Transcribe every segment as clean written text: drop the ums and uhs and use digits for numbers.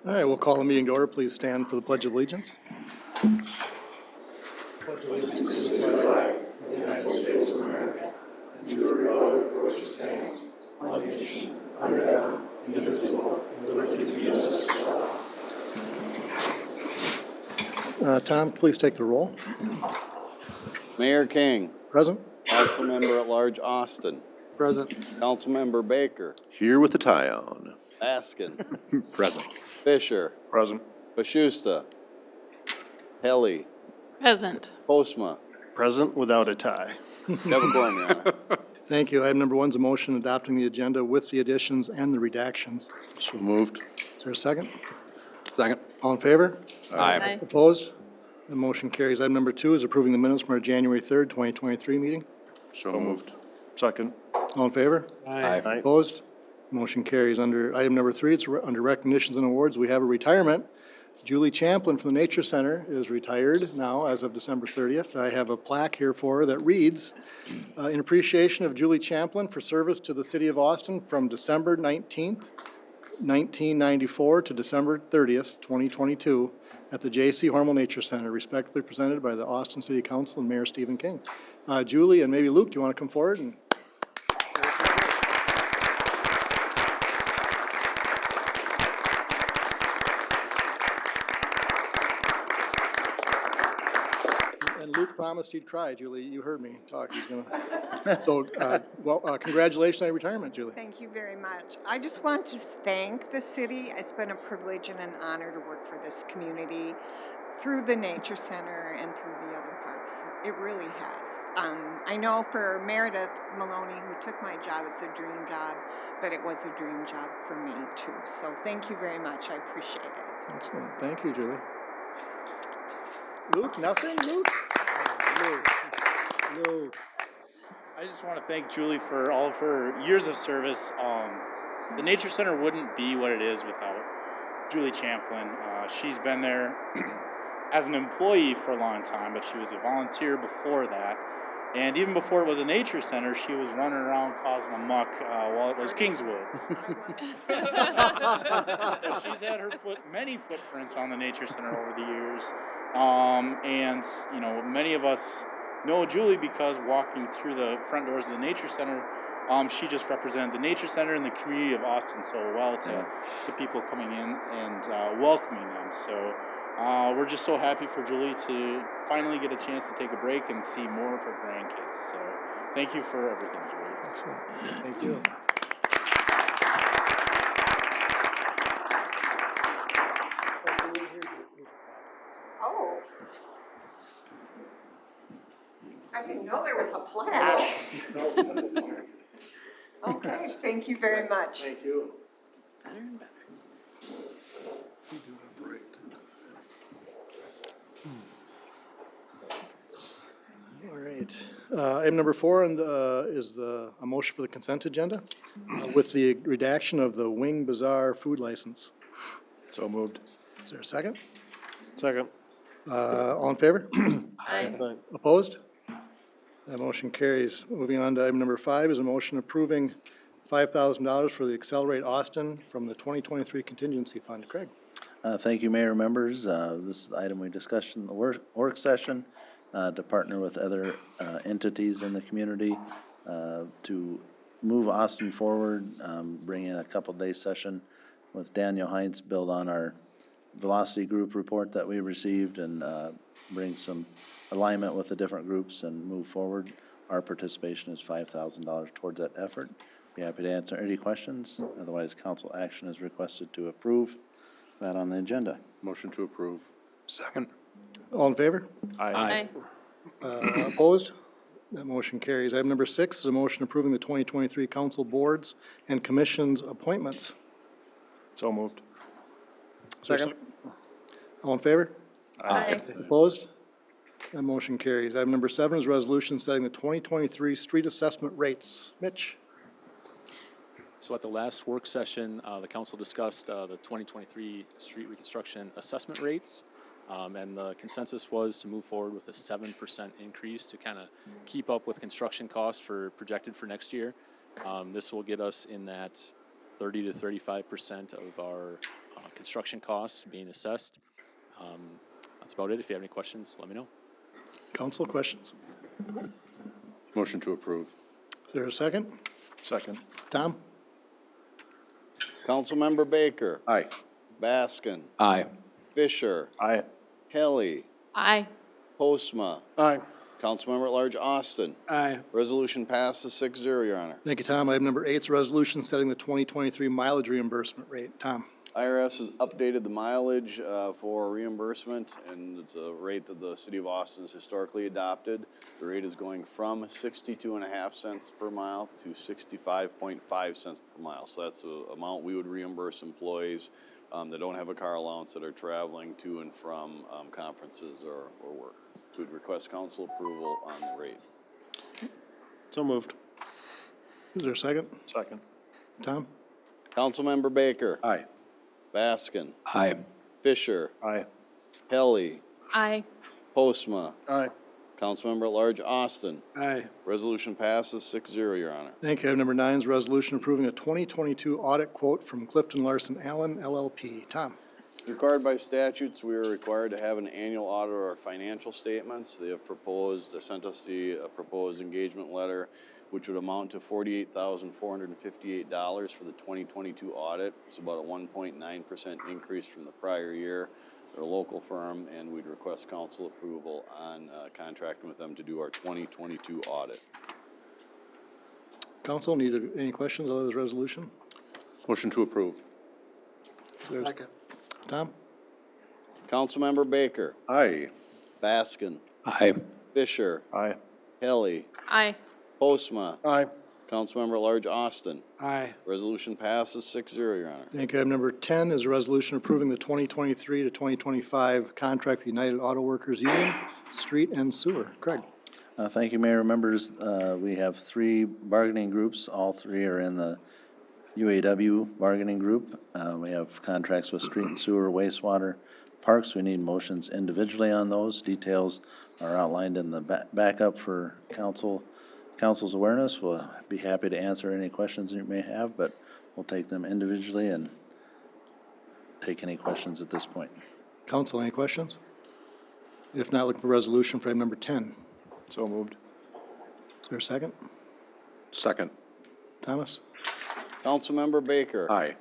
All right, we'll call the meeting to order. Please stand for the Pledge of Allegiance. Tom, please take the roll. Mayor King. Present. Councilmember at Large Austin. Present. Councilmember Baker. Here with the tie on. Baskin. Present. Fisher. Present. Bashusta. Helly. Present. Postma. Present without a tie. Quorum, Your Honor. Thank you. Item number 1 is a motion adopting the agenda with the additions and the redactions. So moved. Is there a second? Second. All in favor? Aye. Opposed? The motion carries. Item number 2 is approving the minutes from our January 3rd, 2023 meeting. So moved. Second. All in favor? Aye. Opposed? Motion carries. Under item number 3, it's under recognitions and awards. We have a retirement. Julie Champlin from the Nature Center is retired now as of December 30th. I have a plaque here for her that reads, in appreciation of Julie Champlin for service to the city of Austin from December 19th, 1994 to December 30th, 2022 at the J.C. Hormel Nature Center, respectfully presented by the Austin City Council and Mayor Stephen King. Julie and maybe Luke, do you want to come forward? And Luke promised he'd cry, Julie. You heard me talk. He's gonna. So, congratulations on your retirement, Julie. Thank you very much. I just want to thank the city. It's been a privilege and an honor to work for this community through the Nature Center and through the other parts. It really has. I know for Meredith Maloney, who took my job, it's a dream job, but it was a dream job for me too. So thank you very much. I appreciate it. Excellent. Thank you, Julie. Luke, nothing? Luke? Luke. I just want to thank Julie for all of her years of service. The Nature Center wouldn't be what it is without Julie Champlin. She's been there as an employee for a long time, but she was a volunteer before that. And even before it was a nature center, she was running around causing a muck while it was Kingswoods. So she's had her many footprints on the Nature Center over the years. And, you know, many of us know Julie because walking through the front doors of the Nature Center, she just represented the Nature Center and the community of Austin so well to people coming in and welcoming them. So we're just so happy for Julie to finally get a chance to take a break and see more of her grandkids. So thank you for everything, Julie. Excellent. Thank you. Oh. I didn't know there was a plaque. Okay, thank you very much. Thank you. Better and better. All right. Item number 4 is a motion for the consent agenda with the redaction of the Wing Bazaar food license. So moved. Is there a second? Second. All in favor? Aye. Opposed? That motion carries. Moving on to item number 5 is a motion approving $5,000 for the Accelerate Austin from the 2023 contingency fund. Craig. Thank you, Mayor, members. This is the item we discussed in the work session to partner with other entities in the community to move Austin forward, bring in a couple-day session with Daniel Heinz, build on our Velocity Group report that we received and bring some alignment with the different groups and move forward. Our participation is $5,000 towards that effort. Be happy to answer any questions. Otherwise, council action is requested to approve that on the agenda. Motion to approve. Second. All in favor? Aye. Opposed? That motion carries. Item number 6 is a motion approving the 2023 council boards and commissions appointments. So moved. Second. All in favor? Aye. Opposed? That motion carries. Item number 7 is resolution setting the 2023 street assessment rates. Mitch? So at the last work session, the council discussed the 2023 street reconstruction assessment rates. And the consensus was to move forward with a 7% increase to kind of keep up with construction costs projected for next year. This will get us in that 30 to 35% of our construction costs being assessed. That's about it. If you have any questions, let me know. Council, questions? Motion to approve. Is there a second? Second. Tom? Councilmember Baker, Aye. Baskin, Aye. Fisher, Aye. Helly, Aye. Postma, Aye. Councilmember at Large Austin. Aye. Resolution passes 6-0, Your Honor. Thank you, Tom. Item number 8 is a resolution setting the 2023 mileage reimbursement rate. Tom? IRS has updated the mileage for reimbursement, and it's a rate that the city of Austin has historically adopted. The rate is going from 62.5 cents per mile to 65.5 cents per mile. So that's the amount we would reimburse employees that don't have a car allowance that are traveling to and from conferences or work. So we'd request council approval on the rate. So moved. Is there a second? Second. Tom? Councilmember Baker, Aye. Baskin, Aye. Fisher, Aye. Helly, Aye. Postma, Aye. Councilmember at Large Austin. Aye. Resolution passes 6-0, Your Honor. Thank you. Item number 9 is a resolution approving a 2022 audit quote from Clifton Larson Allen LLP. Tom? Required by statutes, we are required to have an annual audit of our financial statements. They have sent us the proposed engagement letter, which would amount to $48,458 for the 2022 audit. It's about a 1.9% increase from the prior year. They're a local firm, and we'd request council approval on contracting with them to do our 2022 audit. Council, any questions on this resolution? Motion to approve. Second. Tom? Councilmember Baker, Aye. Baskin, Aye. Fisher, Aye. Helly, Aye. Postma, Aye. Councilmember at Large Austin. Aye. Resolution passes 6-0, Your Honor. Thank you. Item number 10 is a resolution approving the 2023 to 2025 contract with United Auto Workers Union, street and sewer. Craig? Thank you, Mayor. Members, we have 3 bargaining groups. All 3 are in the UAW bargaining group. We have contracts with street and sewer, wastewater, parks. We need motions individually on those. Details are outlined in the backup for council's awareness. We'll be happy to answer any questions you may have, but we'll take them individually and take any questions at this point. Council, any questions? If not, looking for resolution for item number 10. So moved. Is there a second? Second. Thomas? Councilmember Baker, Aye.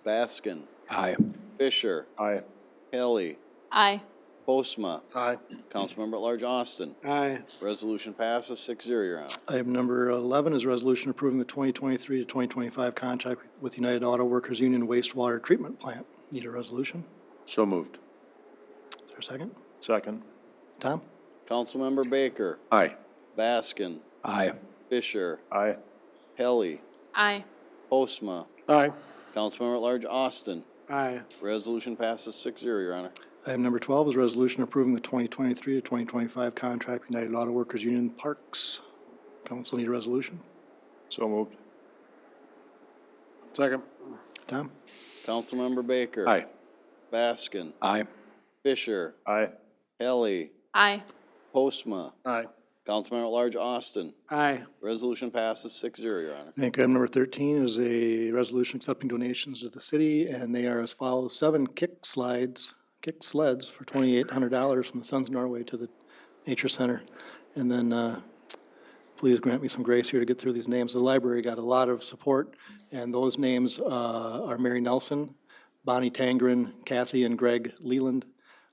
Baskin, Aye. Fisher, Aye. Helly, Aye. Postma, Aye. Councilmember at Large Austin. Aye. Resolution passes 6-0, Your Honor. Item number 11 is a resolution approving the 2023 to 2025 contract with United Auto Workers Union wastewater treatment plant. Need a resolution? So moved. Is there a second? Second. Tom? Councilmember Baker, Aye. Baskin, Aye. Fisher, Aye. Helly, Aye. Postma, Aye. Councilmember at Large Austin. Aye. Resolution passes 6-0, Your Honor. Item number 12 is a resolution approving the 2023 to 2025 contract with United Auto Workers Union Parks. Council need a resolution? So moved. Second. Tom? Councilmember Baker, Aye. Baskin, Aye. Fisher, Aye. Helly, Aye. Postma, Aye. Councilmember at Large Austin. Aye. Resolution passes 6-0, Your Honor. Thank you. Item number 13 is a resolution accepting donations to the city, and they are as follows: 7 kick sleds for $2,800 from the Sons of Norway to the Nature Center. And then please grant me some grace here to get through these names. The library got a lot of support, and those names are Mary Nelson, Bonnie Tangren, Kathy and Greg Leland,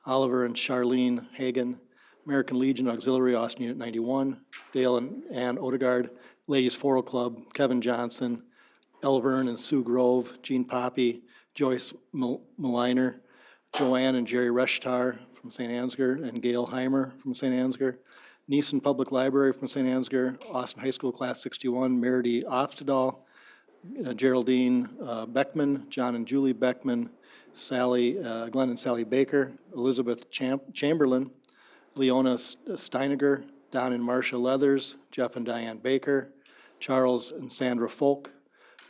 Oliver and Charlene Hagan, American Legion Auxiliary, Austin Unit 91, Dale and Ann Odegaard, Ladies Foral Club, Kevin Johnson, Elvern and Sue Grove, Jean Poppy, Joyce Maliner, Joanne and Jerry Reshtar from St. Ansgar, and Gail Heimer from St. Ansgar, Neeson Public Library from St. Ansgar, Austin High School Class 61, Meredy Oftedal, Geraldine Beckman, John and Julie Beckman, Glenn and Sally Baker, Elizabeth Chamberlain, Leona Steiniger, Don and Marcia Leathers, Jeff and Diane Baker, Charles and Sandra Folk,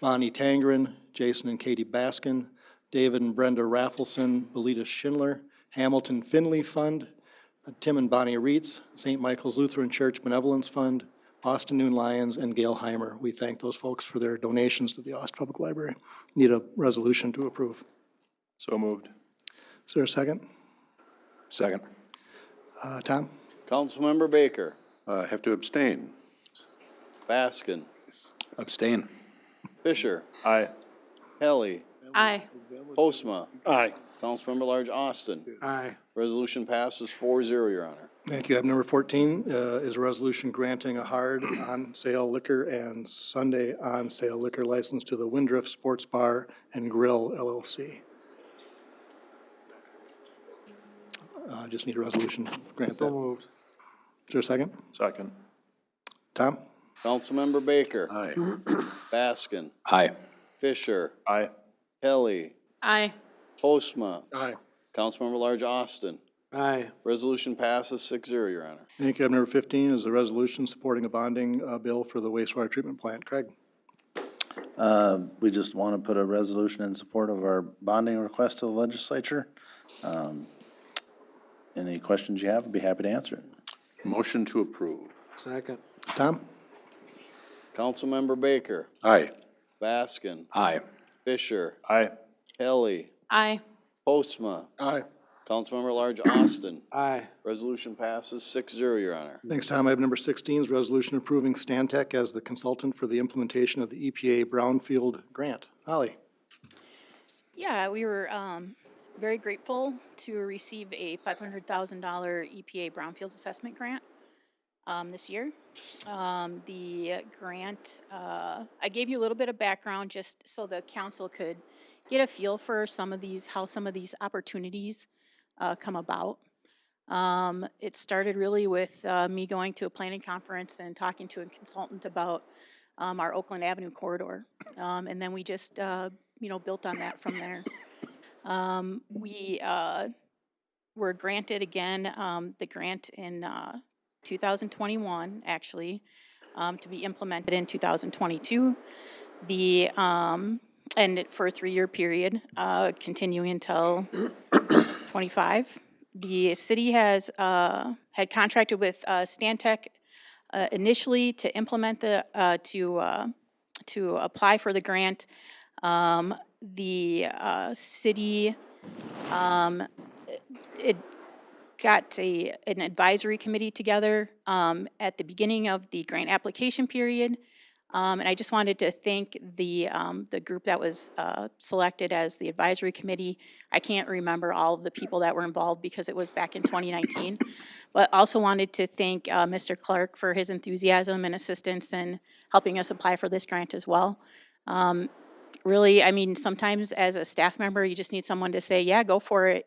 Bonnie Tangren, Jason and Katie Baskin, David and Brenda Raffleson, Belita Schindler, Hamilton Finley Fund, Tim and Bonnie Reitz, St. Michael's Lutheran Church Benevolence Fund, Austin Noon Lions, and Gail Heimer. We thank those folks for their donations to the Austin Public Library. Need a resolution to approve. So moved. Is there a second? Second. Tom? Councilmember Baker, Have to abstain. Baskin, Abstain. Fisher, Aye. Helly, Aye. Postma, Aye. Councilmember Large Austin. Aye. Resolution passes 4-0, Your Honor. Thank you. Item number 14 is a resolution granting a hard on-sale liquor and Sunday on-sale liquor license to the Windriff Sports Bar and Grill LLC. Just need a resolution to grant that. moved. Is there a second? Second. Tom? Councilmember Baker, Aye. Baskin, Aye. Fisher, Aye. Helly, Aye. Postma, Aye. Councilmember Large Austin. Aye. Resolution passes 6-0, Your Honor. Thank you. Item number 15 is a resolution supporting a bonding bill for the wastewater treatment plant. Craig? We just want to put a resolution in support of our bonding request to the legislature. Any questions you have, I'd be happy to answer it. Motion to approve. Second. Tom? Councilmember Baker, Aye. Baskin, Aye. Fisher, Aye. Helly, Aye. Postma, Aye. Councilmember Large Austin. Aye. Resolution passes 6-0, Your Honor. Thanks, Tom. Item number 16 is resolution approving Stantec as the consultant for the implementation of the EPA Brownfield Grant. Holly? Yeah, we were very grateful to receive a $500,000 EPA Brownfields Assessment Grant this year. The grant, I gave you a little bit of background just so the council could get a feel for how some of these opportunities come about. It started really with me going to a planning conference and talking to a consultant about our Oakland Avenue corridor. And then we just, built on that from there. We were granted again the grant in 2021, actually, to be implemented in 2022. And for a 3-year period, continuing until 25. The city has had contracted with Stantec initially to implement to apply for the grant. The city it got an advisory committee together at the beginning of the grant application period. And I just wanted to thank the group that was selected as the advisory committee. I can't remember all of the people that were involved because it was back in 2019. But also wanted to thank Mr. Clark for his enthusiasm and assistance in helping us apply for this grant as well. Really, I mean, sometimes as a staff member, you just need someone to say, yeah, go for it.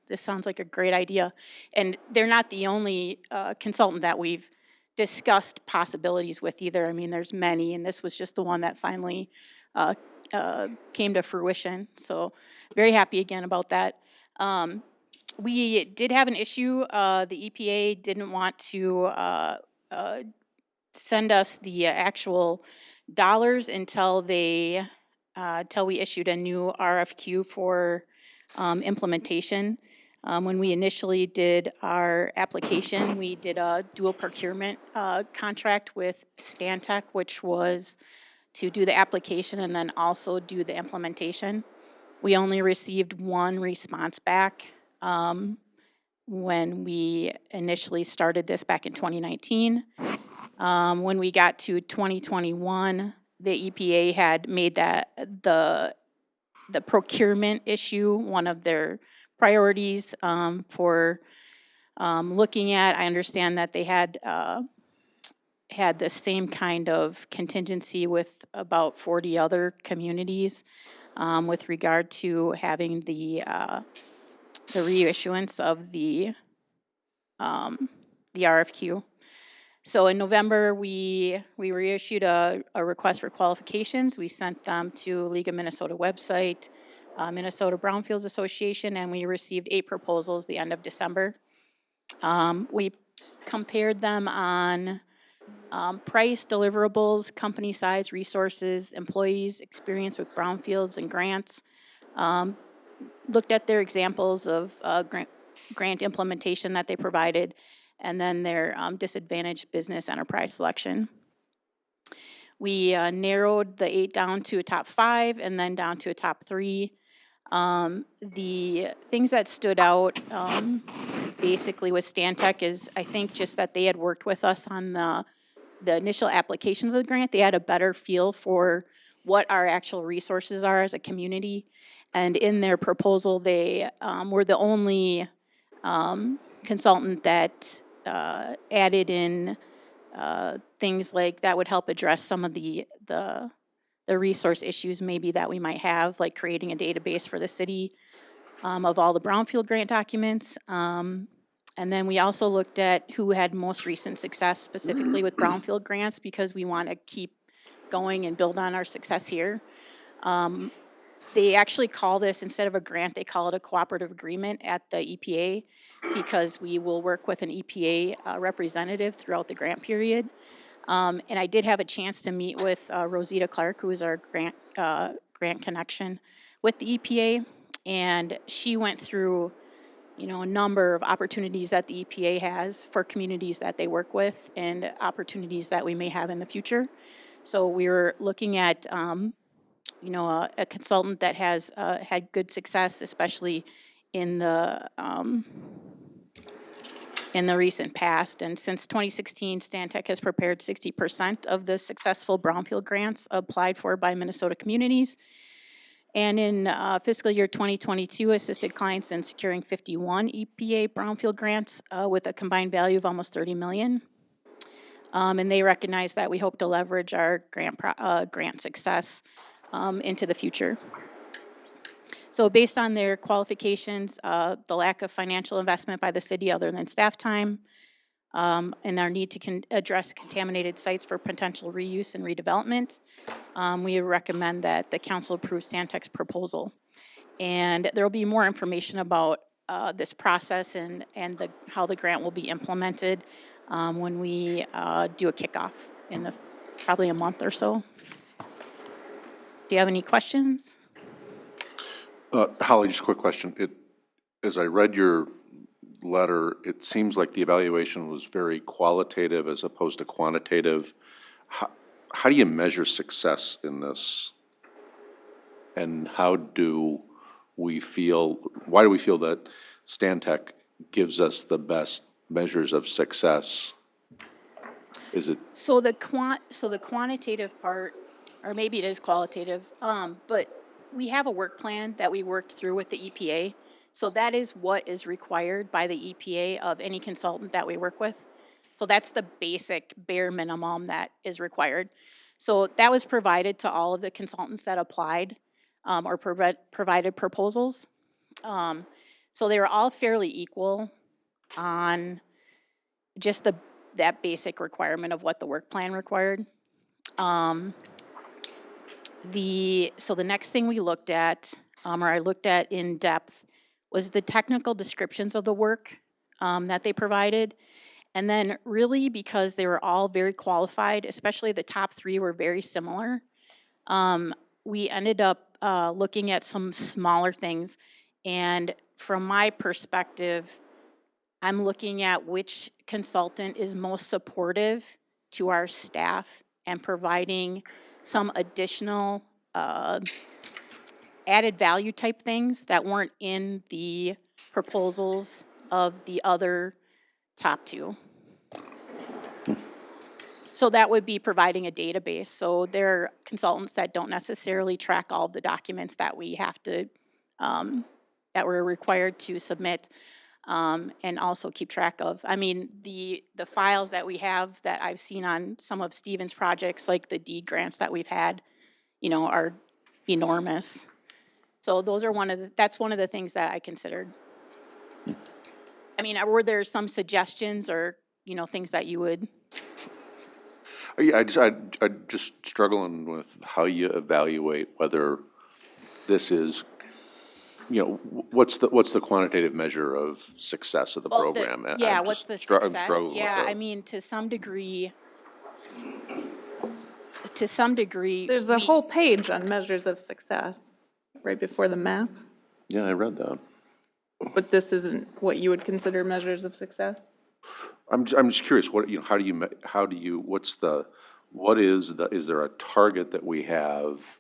This sounds like a great idea. And they're not the only consultant that we've discussed possibilities with either. I mean, there's many, and this was just the one that finally came to fruition. So very happy again about that. We did have an issue. The EPA didn't want to send us the actual dollars until we issued a new RFQ for implementation. When we initially did our application, we did a dual procurement contract with Stantec, which was to do the application and then also do the implementation. We only received one response back when we initially started this back in 2019. When we got to 2021, the EPA had made that the procurement issue one of their priorities for looking at. I understand that they had the same kind of contingency with about 40 other communities with regard to having the reissuance of the RFQ. So in November, we reissued a request for qualifications. We sent them to League of Minnesota website, Minnesota Brownfields Association, and we received 8 proposals the end of December. We compared them on price, deliverables, company size, resources, employees, experience with brownfields and grants. Looked at their examples of grant implementation that they provided, and then their disadvantaged business enterprise selection. We narrowed the 8 down to a top 5 and then down to a top 3. The things that stood out basically with Stantec is, I think, just that they had worked with us on the initial application of the grant. They had a better feel for what our actual resources are as a community. And in their proposal, they were the only consultant that added in things like that would help address some of the resource issues maybe that we might have, like creating a database for the city of all the brownfield grant documents. And then we also looked at who had most recent success specifically with brownfield grants, because we want to keep going and build on our success here. They actually call this, instead of a grant, they call it a cooperative agreement at the EPA, because we will work with an EPA representative throughout the grant period. And I did have a chance to meet with Rosita Clark, who is our grant connection with the EPA, and she went through, you know, a number of opportunities that the EPA has for communities that they work with and opportunities that we may have in the future. So we were looking at, you know, a consultant that has had good success, especially in the recent past. And since 2016, Stantec has prepared 60% of the successful brownfield grants applied for by Minnesota communities. And in fiscal year 2022, assisted clients in securing 51 EPA brownfield grants with a combined value of almost $30 million. And they recognize that we hope to leverage our grant success into the future. So based on their qualifications, the lack of financial investment by the city other than staff time, and our need to address contaminated sites for potential reuse and redevelopment, we recommend that the council approve Stantec's proposal. And there will be more information about this process and how the grant will be implemented when we do a kickoff in probably a month or so. Do you have any questions? Holly, just a quick question. As I read your letter, it seems like the evaluation was very qualitative as opposed to quantitative. How do you measure success in this? And why do we feel that Stantec gives us the best measures of success? Is it? So the quantitative part, or maybe it is qualitative, but we have a work plan that we worked through with the EPA. So that is what is required by the EPA of any consultant that we work with. So that's the basic bare minimum that is required. So that was provided to all of the consultants that applied or provided proposals. So they were all fairly equal on just that basic requirement of what the work plan required. So the next thing we looked at, or I looked at in depth, was the technical descriptions of the work that they provided. And then really, because they were all very qualified, especially the top 3 were very similar, we ended up looking at some smaller things. And from my perspective, I'm looking at which consultant is most supportive to our staff and providing some additional added value type things that weren't in the proposals of the other top 2. So that would be providing a database. So there are consultants that don't necessarily track all of the documents that we have to, that we're required to submit and also keep track of. I mean, the files that we have that I've seen on some of Stephen's projects, like the deed grants that we've had, you know, are enormous. So those are that's one of the things that I considered. I mean, were there some suggestions or, you know, things that you would? I just struggling with how you evaluate whether this is, you know, what's the quantitative measure of success of the program? Yeah, what's the success? Yeah, I mean, mean, to some degree, There's a whole page on measures of success right before the map, yeah, I read that. but this isn't what you would consider measures of success? I'm just curious. What, you know, how do you what's the what is is there a target that we have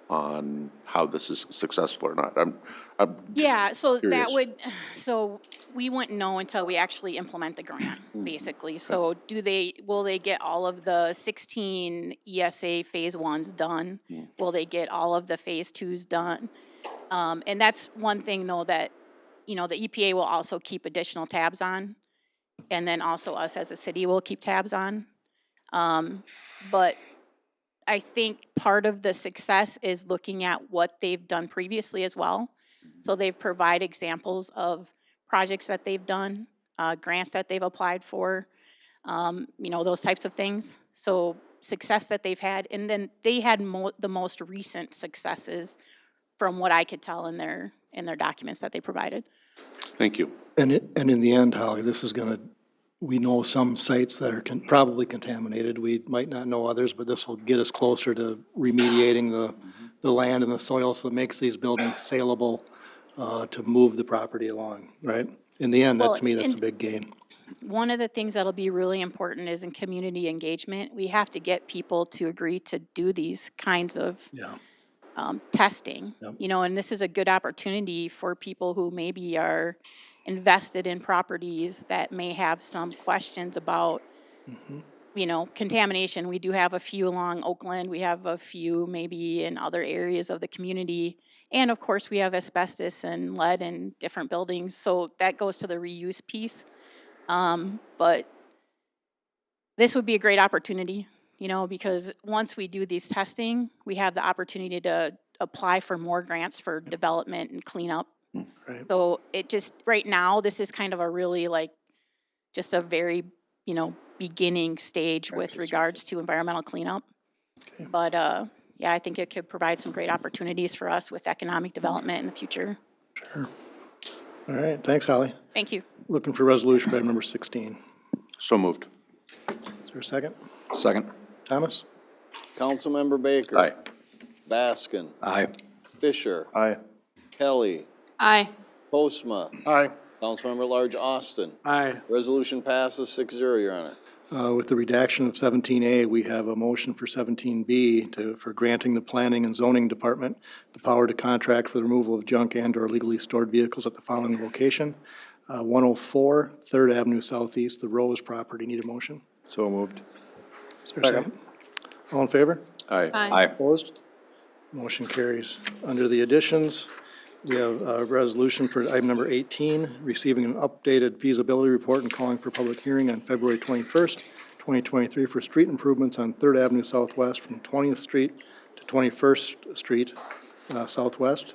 on how this is successful or not? I'm just Yeah, so that curious. would, so we wouldn't know until we actually implement the grant, basically. So will they get all of the 16 ESA phase ones done? Will they get all of the phase twos done? And that's one thing though that, the EPA will also keep additional tabs on. And then also us as a city will keep tabs on. But I think part of the success is looking at what they've done previously as well. So they've provided examples of projects that they've done, grants that they've applied for, those types of things. So success that they've had, and then they had the most recent successes from what I could tell in their documents that they provided. Thank you. And in the end, Holly, this is gonna, we know some sites that are probably contaminated. We might not know others, but this will get us closer to remediating the land and the soil so it makes these buildings saleable, to move the property along, right? In the end, that, Well, to me, that's a and- big gain. One of the things that'll be really important is in community engagement. We have to get people to agree to do these kinds of Yeah. testing, Yep. and this is a good opportunity for people who maybe are invested in properties that may have some questions about, contamination. We do have a few along Oakland. We have a few maybe in other areas of the community. And of course, we have asbestos and lead in different buildings. So that goes to the reuse piece. But this would be a great opportunity, because once we do these testing, we have the opportunity to apply for more grants for development and cleanup. Right. So it just, right now, this is kind of a really just a very, beginning stage with regards to environmental cleanup. Okay. But, yeah, I think it could provide some great opportunities for us with economic development in the future. Sure. All right, thanks, Holly. Thank you. Looking for resolution for item number 16. So moved. Is there a second? Second. Thomas? Councilmember Baker. Aye. Baskin. Aye. Fisher. Aye. Kelly. Aye. Postma. Aye. Councilmember at Large Austin. Aye. Resolution passes 6-0, Your Honor. With the redaction of 17A, we have a motion for 17B for granting the Planning and Zoning Department the power to contract for the removal of junk and/or illegally stored vehicles at the following location: 104 3rd Avenue Southeast, the Rose property. Need a motion? So moved. Is there a second? All in favor? Aye. Aye. Opposed? Motion carries. Under the additions, we have a resolution for item number 18, receiving an updated feasibility report and calling for public hearing on February 21st, 2023 for street improvements on 3rd Avenue Southwest from 20th Street to 21st Street Southwest,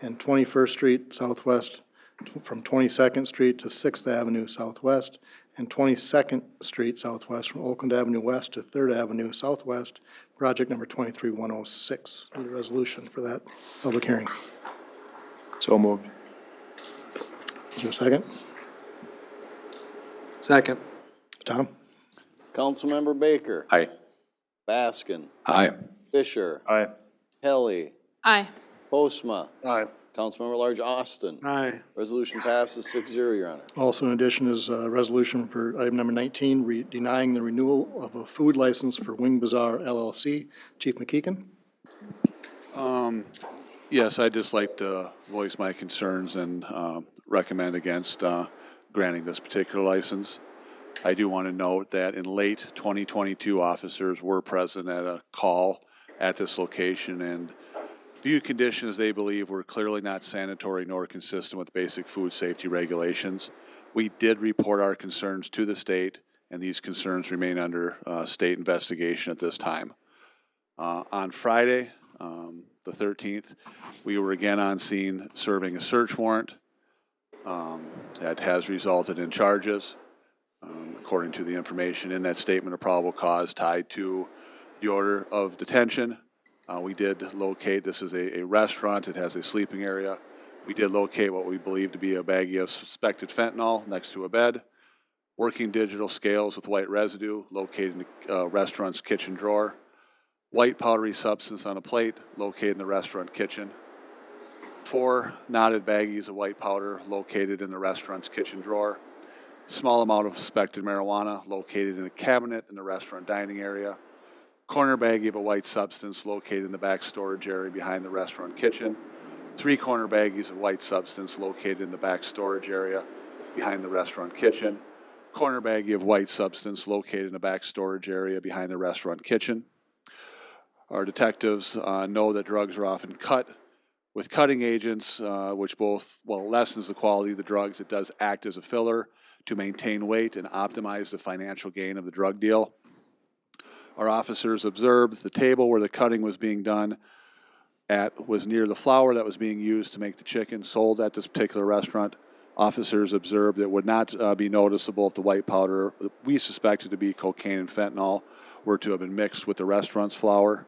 and 21st Street Southwest from 22nd Street to 6th Avenue Southwest, and 22nd Street Southwest from Oakland Avenue West to 3rd Avenue Southwest, project number 23106. Need a resolution for that public hearing. So moved. Is there a second? Second. Tom? Councilmember Baker. Aye. Baskin. Aye. Fisher. Aye. Kelly. Aye. Postma. Aye. Councilmember at Large Austin. Aye. Resolution passes 6-0, Your Honor. Also in addition is a resolution for item number 19, denying the renewal of a food license for Wing Bazaar LLC. Chief McKeegan? Yes, I'd just like to voice my concerns and recommend against granting this particular license. I do want to note that in late 2022, officers were present at a call at this location and viewed conditions they believe were clearly not sanitary nor consistent with basic food safety regulations. We did report our concerns to the state, and these concerns remain under state investigation at this time. On Friday, the 13th, we were again on scene serving a search warrant that has resulted in charges, according to the information in that statement of probable cause tied to the order of detention. We did locate, this is a restaurant, it has a sleeping area. We did locate what we believe to be a baggie of suspected fentanyl next to a bed, working digital scales with white residue located in the restaurant's kitchen drawer, white powdery substance on a plate located in the restaurant kitchen, 4 knotted baggies of white powder located in the restaurant's kitchen drawer, small amount of suspected marijuana located in a cabinet in the restaurant dining area, corner baggie of a white substance located in the back storage area behind the restaurant kitchen, 3 corner baggies of white substance located in the back storage area behind the restaurant kitchen, corner baggie of white substance located in the back storage area behind the restaurant kitchen. Our detectives know that drugs are often cut with cutting agents, which both, well, lessens the quality of the drugs. It does act as a filler to maintain weight and optimize the financial gain of the drug deal. Our officers observed the table where the cutting was being done at was near the flour that was being used to make the chicken sold at this particular restaurant. Officers observed it would not be noticeable if the white powder we suspected to be cocaine and fentanyl were to have been mixed with the restaurant's flour.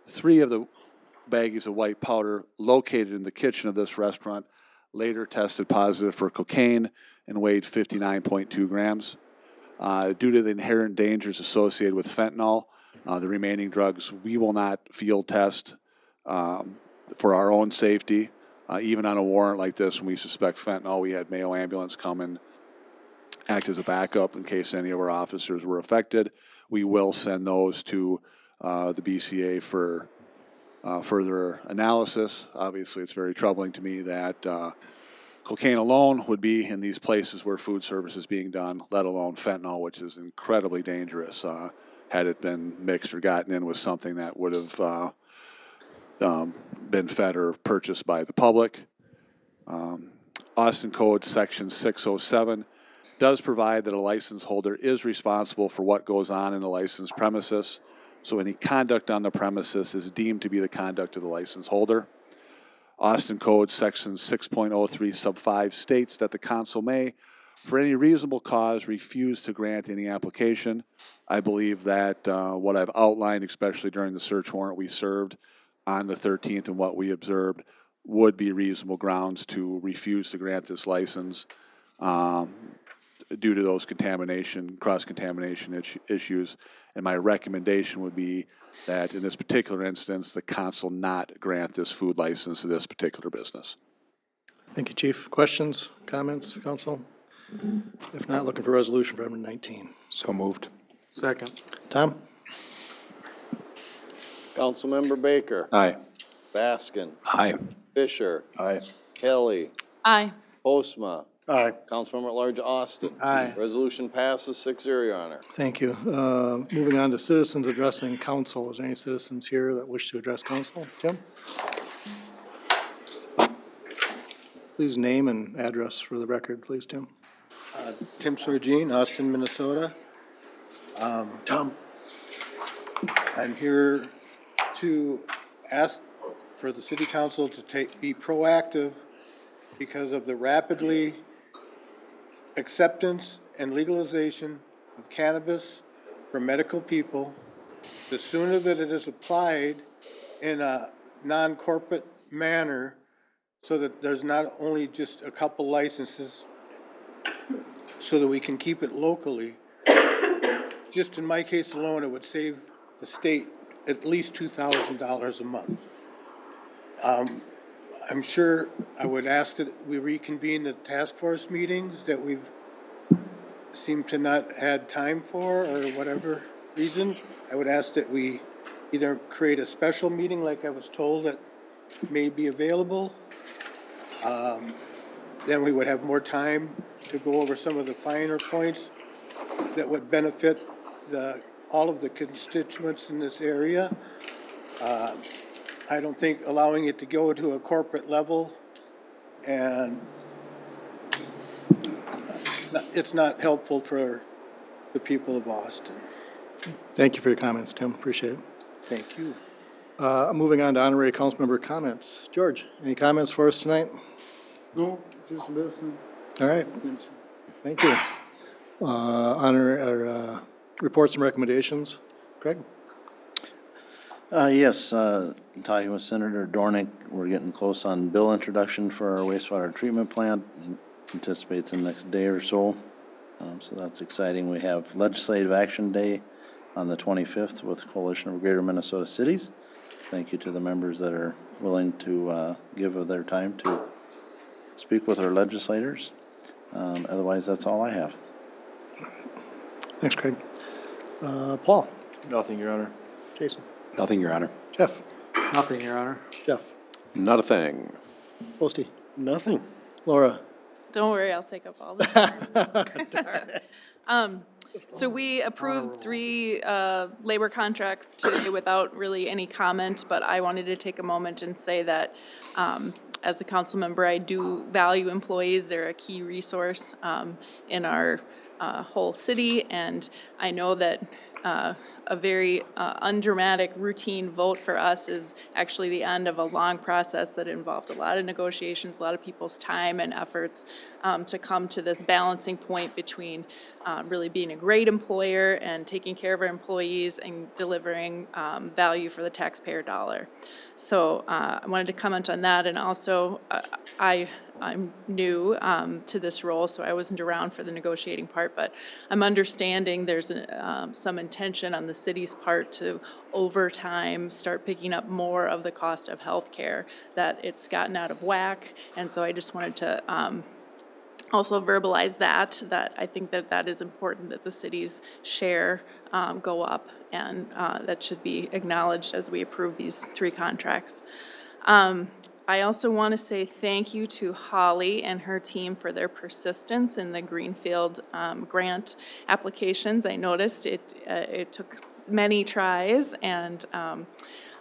3 of the baggies of white powder located in the kitchen of this restaurant later tested positive for cocaine and weighed 59.2 grams. Due to the inherent dangers associated with fentanyl, the remaining drugs we will not field test for our own safety. Even on a warrant like this, when we suspect fentanyl, we had Mayo Ambulance come and act as a backup in case any of our officers were affected. We will send those to the BCA for further analysis. Obviously, it's very troubling to me that cocaine alone would be in these places where food service is being done, let alone fentanyl, which is incredibly dangerous had it been mixed or gotten in with something that would have been fed or purchased by the public. Austin Code Section 607 does provide that a license holder is responsible for what goes on in the licensed premises, so any conduct on the premises is deemed to be the conduct of the license holder. Austin Code Section 6.03 sub 5 states that the council may, for any reasonable cause, refuse to grant any application. I believe that what I've outlined, especially during the search warrant we served on the 13th and what we observed, would be reasonable grounds to refuse to grant this license due to those cross-contamination issues. And my recommendation would be that in this particular instance, the council not grant this food license to this particular business. Thank you, Chief. Questions, comments, council? If not, looking for resolution for item 19. So moved. Second. Tom? Councilmember Baker. Aye. Baskin. Aye. Fisher. Aye. Kelly. Aye. Postma. Aye. Councilmember at Large Austin. Aye. Resolution passes 6-0, Your Honor. Thank you. Moving on to citizens addressing council. Is there any citizens here that wish to address council? Tim? Please name and address for the record, please, Tim. Tim Sorgine, Austin, Minnesota. Tom. I'm here to ask for the city council to be proactive because of the rapidly acceptance and legalization of cannabis for medical people. The sooner that it is applied in a non-corporate manner so that there's not only just a couple licenses so that we can keep it locally. Just in my case alone, it would save the state at least $2,000 a month. I'm sure I would ask that we reconvene the task force meetings that we've seemed to not had time for or whatever reason. I would ask that we either create a special meeting like I was told that may be available. Then we would have more time to go over some of the finer points that would benefit all of the constituents in this area. I don't think allowing it to go to a corporate level and it's not helpful for the people of Austin. Thank you for your comments, Tim. Appreciate it. Thank you. Moving on to honorary council member comments. George, any comments for us tonight? No, just listen. All right. Thank you. Reports and recommendations. Craig? Yes, talking with Senator Dornick, we're getting close on bill introduction for our wastewater treatment plant. Anticipates in the next day or so. So that's exciting. We have Legislative Action Day on the 25th with Coalition of Greater Minnesota Cities. Thank you to the members that are willing to give of their time to speak with our legislators. Otherwise, that's all I have. Thanks, Craig. Paul? Nothing, Your Honor. Jason? Nothing, Your Honor. Jeff? Nothing, Your Honor. Jeff? Not a thing. Posty? Nothing. Laura? Don't worry, I'll take up all the time. So we approved 3 labor contracts today without really any comment, but I wanted to take a moment and say that as a council member, I do value employees. They're a key resource in our whole city, and I know that a very undramatic routine vote for us is actually the end of a long process that involved a lot of negotiations, a lot of people's time and efforts to come to this balancing point between really being a great employer and taking care of our employees and delivering value for the taxpayer dollar. So I wanted to comment on that, and also I'm new to this role, so I wasn't around for the negotiating part, but I'm understanding there's some intention on the city's part to, over time, start picking up more of the cost of healthcare, that it's gotten out of whack, and so I just wanted to also verbalize that I think that is important, that the city's share go up, and that should be acknowledged as we approve these 3 contracts. I also want to say thank you to Holly and her team for their persistence in the Greenfield grant applications. I noticed it took many tries, and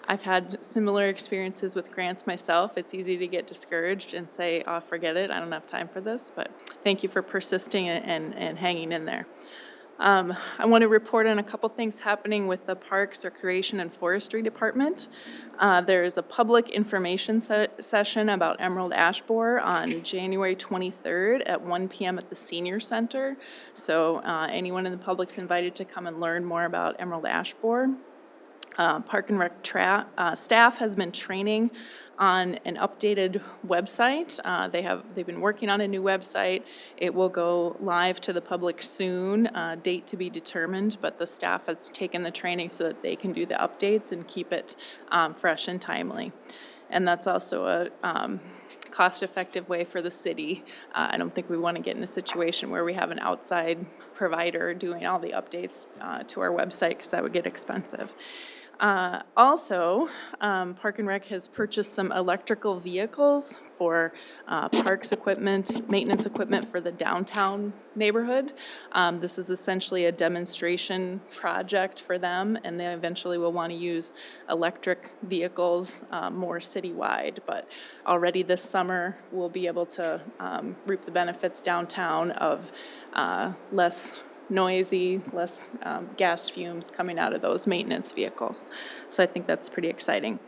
I've had similar experiences with grants myself. It's easy to get discouraged and say, oh, forget it, I don't have time for this, but thank you for persisting and hanging in there. I want to report on a couple things happening with the Parks, Recreation, and Forestry Department. There is a public information session about emerald ash borer on January 23rd at 1 p.m. at the Senior Center. So anyone in the public's invited to come and learn more about emerald ash borer. Park and Rec staff has been training on an updated website. They've been working on a new website. It will go live to the public soon, date to be determined, but the staff has taken the training so that they can do the updates and keep it fresh and timely. And that's also a cost-effective way for the city. I don't think we want to get in a situation where we have an outside provider doing all the updates to our website, because that would get expensive. Also, Park and Rec has purchased some electrical vehicles for parks equipment, maintenance equipment for the downtown neighborhood. This is essentially a demonstration project for them, and they eventually will want to use electric vehicles more citywide. But already this summer, we'll be able to reap the benefits downtown of less noisy, less gas fumes coming out of those maintenance vehicles. So I think that's pretty exciting.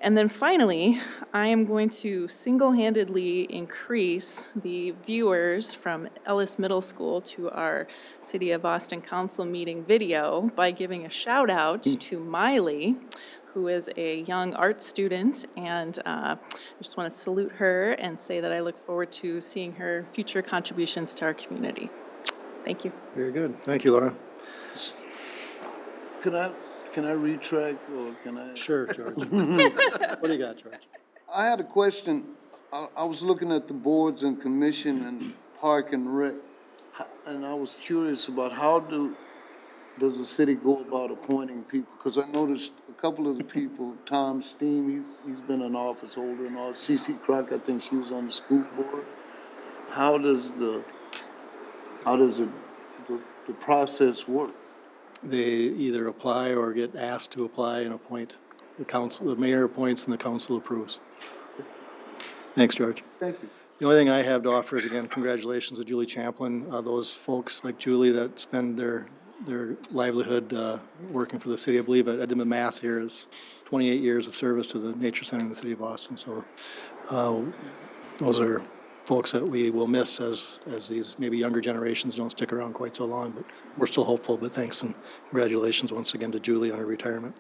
And then finally, I am going to single-handedly increase the viewers from Ellis Middle School to our City of Austin Council meeting video by giving a shout out to Miley, who is a young art student, and I just want to salute her and say that I look forward to seeing her future contributions to our community. Thank you. Very good. Thank you, Laura. Can I retract, or can I? Sure, George. What do you got, George? I had a question. I was looking at the boards and commission and Park and Rec, and I was curious about how does the city go about appointing people? Because I noticed a couple of the people, Tom Steen, he's been an office holder, and all. CC Crock, I think she was on the school board. How does the process work? They either apply or get asked to apply and appoint. The council, the mayor appoints and the council approves. Thanks, George. Thank you. The only thing I have to offer is, again, congratulations to Julie Champlin. Those folks like Julie that spend their livelihood working for the city. I believe I did the math here is 28 years of service to the Nature Center in the city of Austin. So those are folks that we will miss as these maybe younger generations don't stick around quite so long, but we're still hopeful. But thanks and congratulations once again to Julie on her retirement.